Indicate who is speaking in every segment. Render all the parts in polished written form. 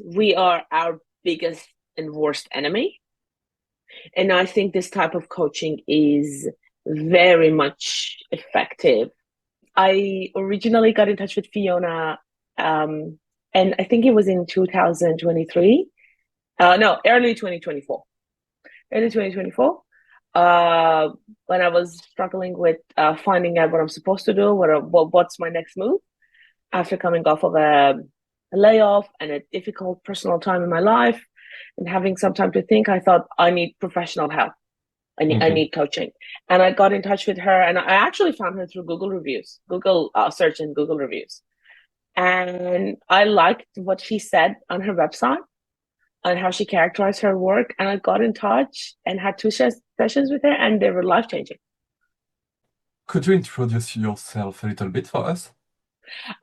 Speaker 1: we are our biggest and worst enemy. And I think this type of coaching is very much effective. I originally got in touch with Fiona, um, and I think it was in 2023. No, early 2024. Early 2024. Uh, when I was struggling with finding out what I'm supposed to do, what's my next move after coming off of a layoff and a difficult personal time in my life and having some time to think, I thought I need professional help. I
Speaker 2: Hmm.
Speaker 1: need coaching. And I got in touch with her and I actually found her through Google reviews, Google search and Google reviews. And I liked what she said on her website and how she characterized her work. And I got in touch and had two sessions with her and they were life changing.
Speaker 2: Could you introduce yourself a little bit for us?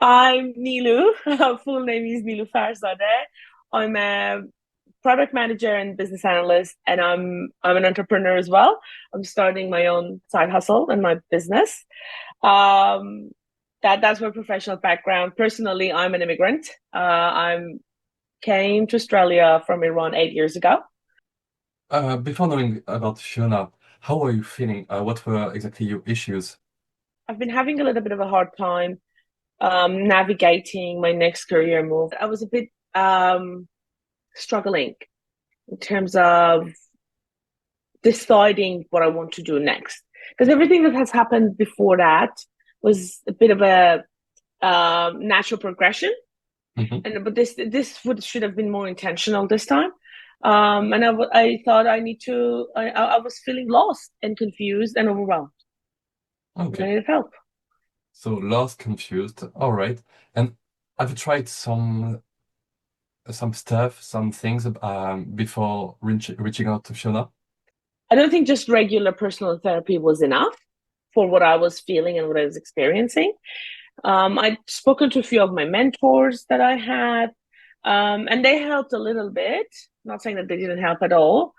Speaker 1: I'm Niloo. Her full name is Niloofar. I'm a product manager and business analyst, and I'm an entrepreneur as well. I'm starting my own side hustle and my business. Um, that's my professional background. Personally, I'm an immigrant. I'm came to Australia from Iran 8 years ago.
Speaker 2: Before knowing about Fiona, how were you feeling? What were exactly your issues?
Speaker 1: I've been having a little bit of a hard time navigating my next career move. I was a bit struggling in terms of deciding what I want to do next. Because everything that has happened before that was a bit of a natural progression,
Speaker 2: Hmm.
Speaker 1: and but this should have been more intentional this time. And I thought I need to. I was feeling lost and confused and overwhelmed, and I
Speaker 2: Okay,
Speaker 1: needed help.
Speaker 2: so lost, confused. All right. And have you tried some stuff, some things before reaching out to Fiona?
Speaker 1: I don't think just regular personal therapy was enough for what I was feeling and what I was experiencing. I'd spoken to a few of my mentors that I had, and they helped a little bit. Not saying that they didn't help at all,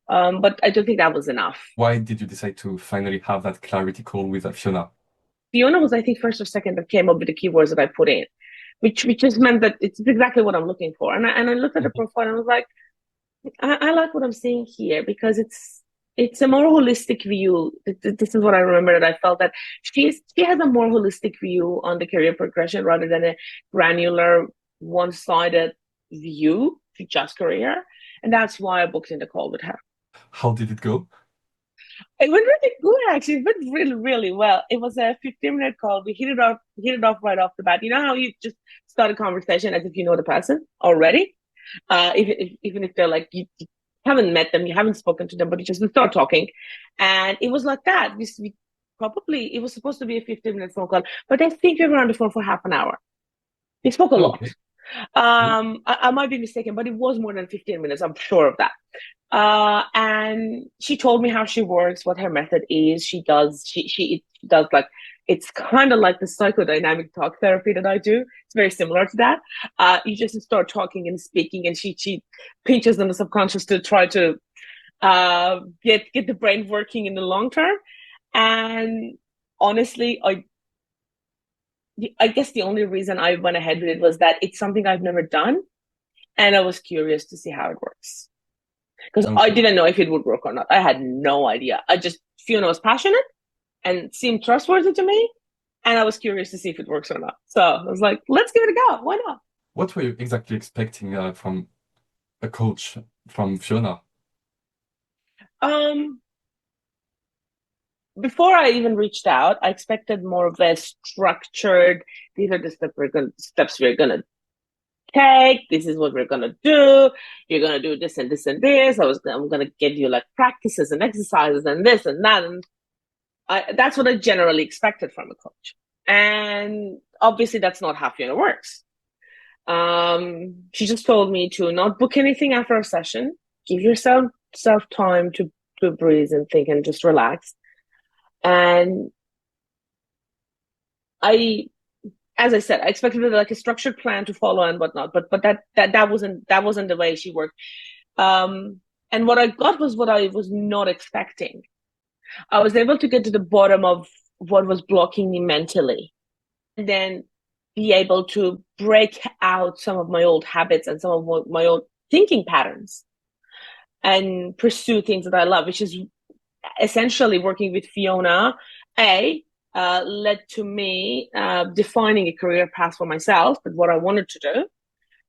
Speaker 1: but I don't think that was enough.
Speaker 2: Why did you decide to finally have that clarity call with Fiona?
Speaker 1: Fiona was, I think, first or second that came up with the keywords that I put in, which just meant that it's exactly what I'm looking for. And I looked at the
Speaker 2: Mhm.
Speaker 1: profile and I was like, I like what I'm seeing here because it's a more holistic view. This is what I remember that I felt that she has a more holistic view on the career progression rather than a granular, one-sided view to just career. And that's why I booked in the call with her.
Speaker 2: How did it go?
Speaker 1: It went really good, actually. It went really, really well. It was a 15-minute call. We hit it off right off the bat. You know how you just start a conversation as if you know the person already? Even if they're like you haven't met them, you haven't spoken to them, but you just start talking, and it was like that. We probably it was supposed to be a 15-minute phone call, but I think we were on the phone for half an hour. We spoke a lot.
Speaker 2: Okay. Mm.
Speaker 1: I might be mistaken, but it was more than 15 minutes. I'm sure of that. And she told me how she works, what her method is. She does like it's kind of like the psychodynamic talk therapy that I do. It's very similar to that. You just start talking and speaking, and she pinches on the subconscious to try to get the brain working in the long term. And honestly, I guess the only reason I went ahead with it was that it's something I've never done, and I was curious to see how it works because I
Speaker 2: Okay.
Speaker 1: didn't know if it would work or not. I had no idea. I just Fiona was passionate and seemed trustworthy to me, and I was curious to see if it works or not. So I was like, let's give it a go. Why not?
Speaker 2: What were you exactly expecting from a coach from Fiona?
Speaker 1: Um, Before I even reached out, I expected more of a structured. These are the steps we're gonna take. This is what we're gonna do. You're gonna do this and this and this. I'm gonna give you like practices and exercises and this and that. And that's what I generally expected from a coach. And obviously, that's not how Fiona works. She just told me to not book anything after a session. Give yourself self time to breathe and think and just relax. And I, as I said, I expected like a structured plan to follow and whatnot, but that wasn't the way she worked. And what I got was what I was not expecting. I was able to get to the bottom of what was blocking me mentally. And then be able to break out some of my old habits and some of my old thinking patterns and pursue things that I love, which is essentially working with Fiona. A led to me defining a career path for myself, but what I wanted to do,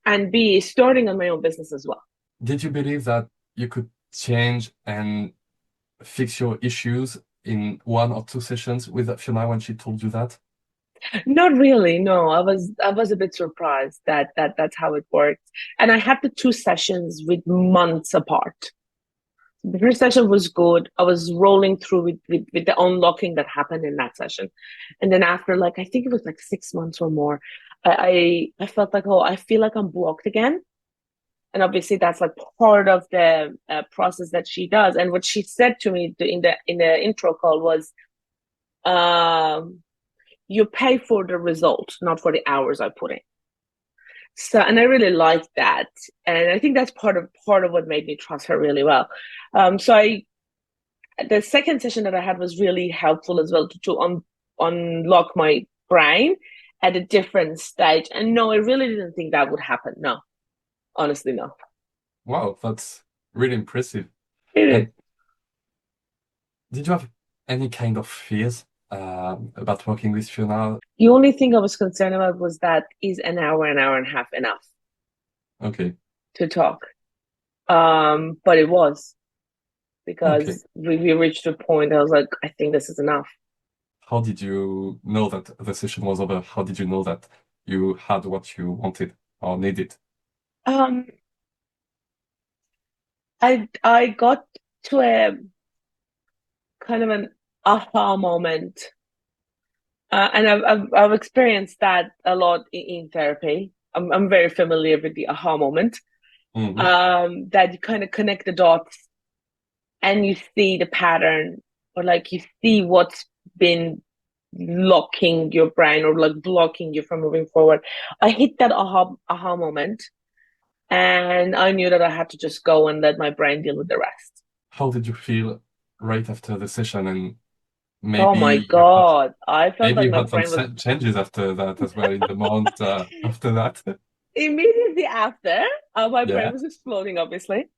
Speaker 1: and B starting on my own business as well.
Speaker 2: Did you believe that you could change and fix your issues in 1 or 2 sessions with Fiona when she told you that?
Speaker 1: Not really, no. I was a bit surprised that that's how it worked. And I had the two sessions with months apart. The first session was good. I was rolling through with the unlocking that happened in that session. And then after like I think it was like 6 months or more, I felt like, oh, I feel like I'm blocked again. And obviously that's like part of the process that she does. And what she said to me in the intro call was, um, you pay for the result, not for the hours I put in. So, and I really liked that, and I think that's part of what made me trust her really well. So the second session that I had was really helpful as well to unlock my brain at a different stage. And no, I really didn't think that would happen. No, honestly, no.
Speaker 2: Wow, that's really impressive.
Speaker 1: It is.
Speaker 2: And did you have any kind of fears about working with Fiona?
Speaker 1: The only thing I was concerned about was that is an hour and a half enough
Speaker 2: Okay,
Speaker 1: to talk? But it was
Speaker 2: okay.
Speaker 1: because we reached a point I was like, I think this is enough.
Speaker 2: How did you know that the session was over? How did you know that you had what you wanted or needed?
Speaker 1: Um, I got to a kind of an aha moment, and I've experienced that a lot in therapy. I'm very familiar with the aha moment.
Speaker 2: Hmm.
Speaker 1: That you kind of connect the dots and you see the pattern, or like you see what's been locking your brain or like blocking you from moving forward. I hit that aha moment, and I knew that I had to just go and let my brain deal with the rest.
Speaker 2: How did you feel right after the session? And
Speaker 1: Oh my
Speaker 2: maybe
Speaker 1: God. I felt
Speaker 2: maybe
Speaker 1: like
Speaker 2: you
Speaker 1: my
Speaker 2: had some
Speaker 1: brain was
Speaker 2: changes after that as well in the month after that.
Speaker 1: immediately after, my brain
Speaker 2: Yeah.
Speaker 1: was exploding, obviously,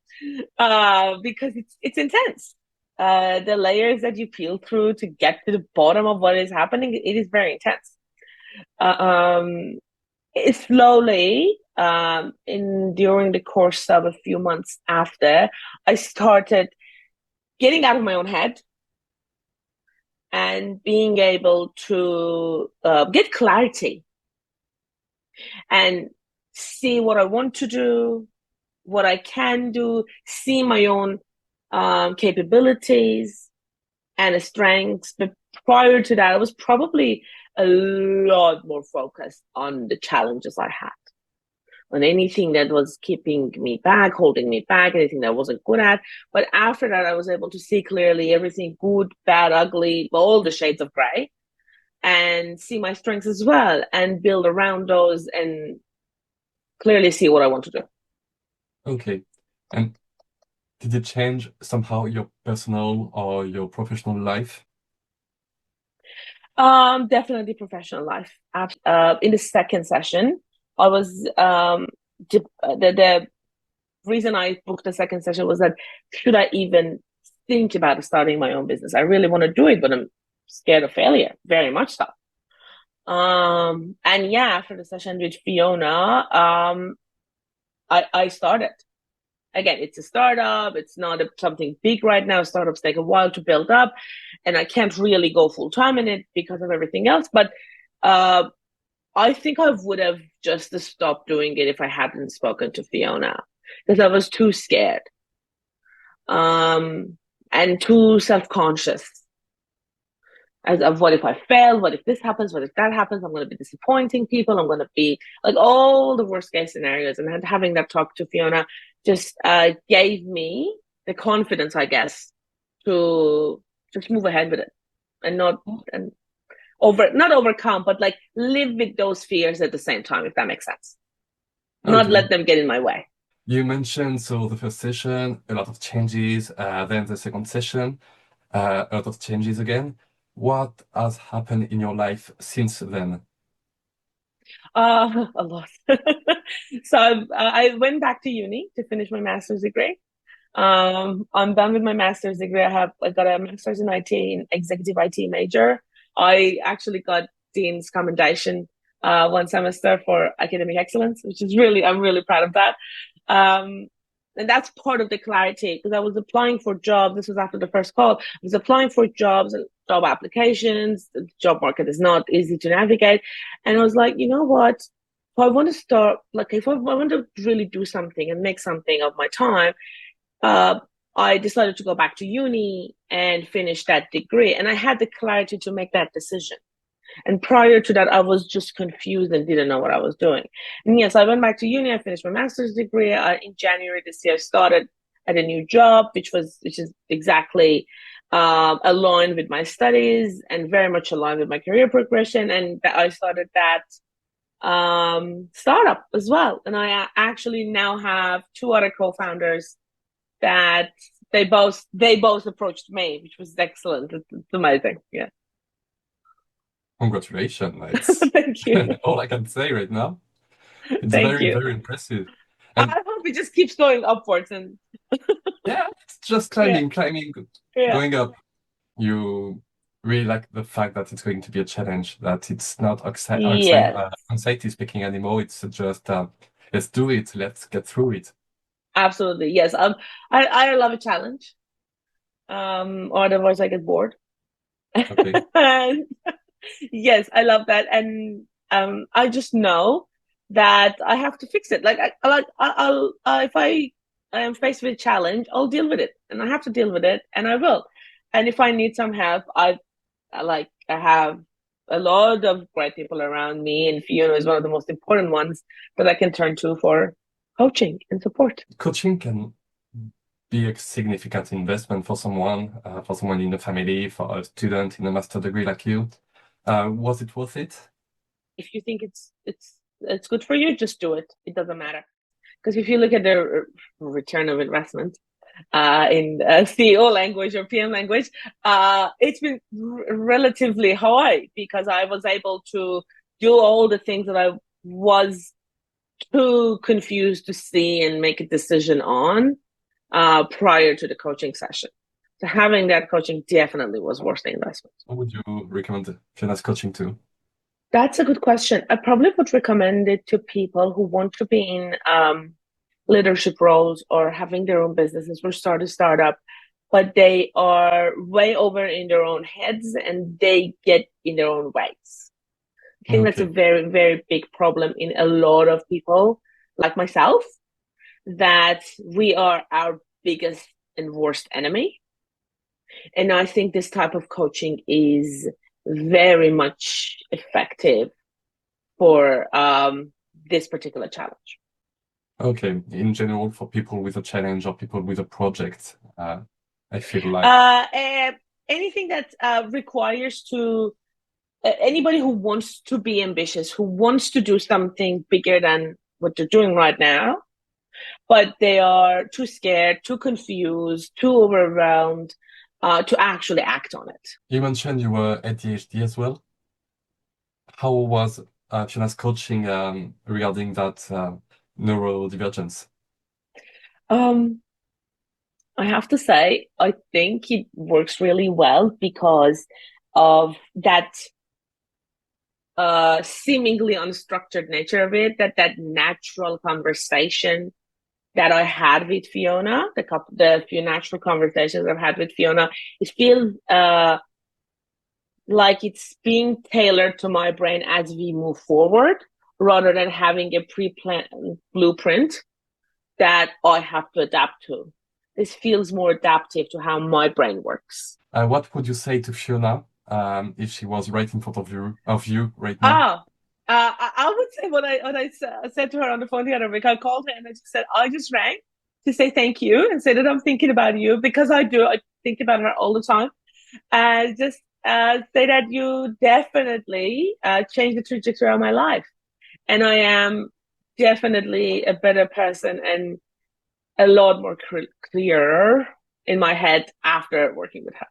Speaker 1: because it's intense. The layers that you peel through to get to the bottom of what is happening, it is very intense. It slowly, in during the course of a few months after, I started getting out of my own head and being able to get clarity and see what I want to do, what I can do, see my own capabilities and strengths. But prior to that, I was probably a lot more focused on the challenges I had, on anything that was keeping me back, holding me back, anything that I wasn't good at. But after that, I was able to see clearly everything good, bad, ugly, all the shades of gray, and see my strengths as well and build around those and clearly see what I want to do.
Speaker 2: Okay. And did it change somehow your personal or your professional life?
Speaker 1: Definitely professional life. In the second session, I was the reason I booked the second session was that should I even think about starting my own business? I really want to do it, but I'm scared of failure, very much so. And yeah, after the session with Fiona, I started. Again, it's a startup. It's not something big right now. Startups take a while to build up, and I can't really go full time in it because of everything else. But uh, I think I would have just stopped doing it if I hadn't spoken to Fiona because I was too scared um, and too self conscious as of what if I fail, what if this happens, what if that happens, I'm going to be disappointing people, I'm going to be like all the worst case scenarios. And having that talk to Fiona just gave me the confidence, I guess, to just move ahead with it and and not overcome, but like live with those fears at the same time, if that makes sense. Not
Speaker 2: Okay.
Speaker 1: let them get in my way.
Speaker 2: You mentioned so the first session, a lot of changes, then the second session, a lot of changes again. What has happened in your life since then?
Speaker 1: A lot. So I went back to uni to finish my master's degree. I'm done with my master's degree. I got a master's in IT, in executive IT major. I actually got dean's commendation one semester for academic excellence, which is I'm really proud of that. Um, and that's part of the clarity because I was applying for jobs. This was after the first call. I was applying for jobs and job applications. The job market is not easy to navigate. And I was like, you know what? If I want to start, like, if I want to really do something and make something of my time, uh, I decided to go back to uni and finish that degree. And I had the clarity to make that decision. And prior to that, I was just confused and didn't know what I was doing. And yes, I went back to uni. I finished my master's degree in January this year. I started at a new job, which is exactly aligned with my studies and very much aligned with my career progression. And I started that startup as well. And I actually now have two other co-founders that they both approached me, which was excellent. It's amazing. Yeah.
Speaker 2: Congratulations. It's
Speaker 1: Thank you.
Speaker 2: all I can say right now. It's
Speaker 1: Thank
Speaker 2: very,
Speaker 1: you.
Speaker 2: very impressive. And
Speaker 1: I hope it just keeps going upwards and
Speaker 2: yeah, it's just
Speaker 1: yeah,
Speaker 2: climbing,
Speaker 1: yeah.
Speaker 2: going up. You really like the fact that it's going to be a challenge, that it's not
Speaker 1: Yes,
Speaker 2: anxiety speaking anymore. It's just, let's do it. Let's get through it.
Speaker 1: absolutely. Yes. I love a challenge. Or otherwise I get bored.
Speaker 2: Okay.
Speaker 1: And yes, I love that. And I just know that I have to fix it. Like I'll if I am faced with a challenge, I'll deal with it, and I have to deal with it, and I will. And if I need some help, I have a lot of great people around me, and Fiona is one of the most important ones that I can turn to for coaching and support.
Speaker 2: Coaching can be a significant investment for someone in the family, for a student in a master degree like you. Was it worth it?
Speaker 1: If you think it's good for you, just do it. It doesn't matter. Because if you look at the return of investment in CEO language or PM language, it's been relatively high because I was able to do all the things that I was too confused to see and make a decision on prior to the coaching session. So having that coaching definitely was worth the investment.
Speaker 2: What would you recommend Fiona's coaching to?
Speaker 1: That's a good question. I probably would recommend it to people who want to be in leadership roles or having their own businesses or start a startup, but they are way over in their own heads and they get in their own ways. I think that's a
Speaker 2: Okay.
Speaker 1: very, very big problem in a lot of people like myself, that we are our biggest and worst enemy. And I think this type of coaching is very much effective for this particular challenge.
Speaker 2: Okay. In general, for people with a challenge or people with a project, I feel like
Speaker 1: And anything that requires to anybody who wants to be ambitious, who wants to do something bigger than what they're doing right now, but they are too scared, too confused, too overwhelmed to actually act on it.
Speaker 2: you mentioned you were ADHD as well. How was Fiona's coaching regarding that neurodivergence?
Speaker 1: Um, I have to say, I think it works really well because of that seemingly unstructured nature of it, that natural conversation that I had with Fiona, the few natural conversations I've had with Fiona, it feels like it's being tailored to my brain as we move forward, rather than having a pre-planned blueprint that I have to adapt to. This feels more adaptive to how my brain works.
Speaker 2: What would you say to Fiona if she was right in front of you right now?
Speaker 1: Ah, I would say what I said to her on the phone the other week. I called her and I just said I just rang to say thank you and say that I'm thinking about you because I do. I think about her all the time. And just say that you definitely changed the trajectory of my life, and I am definitely a better person and a lot more clearer in my head after working with her.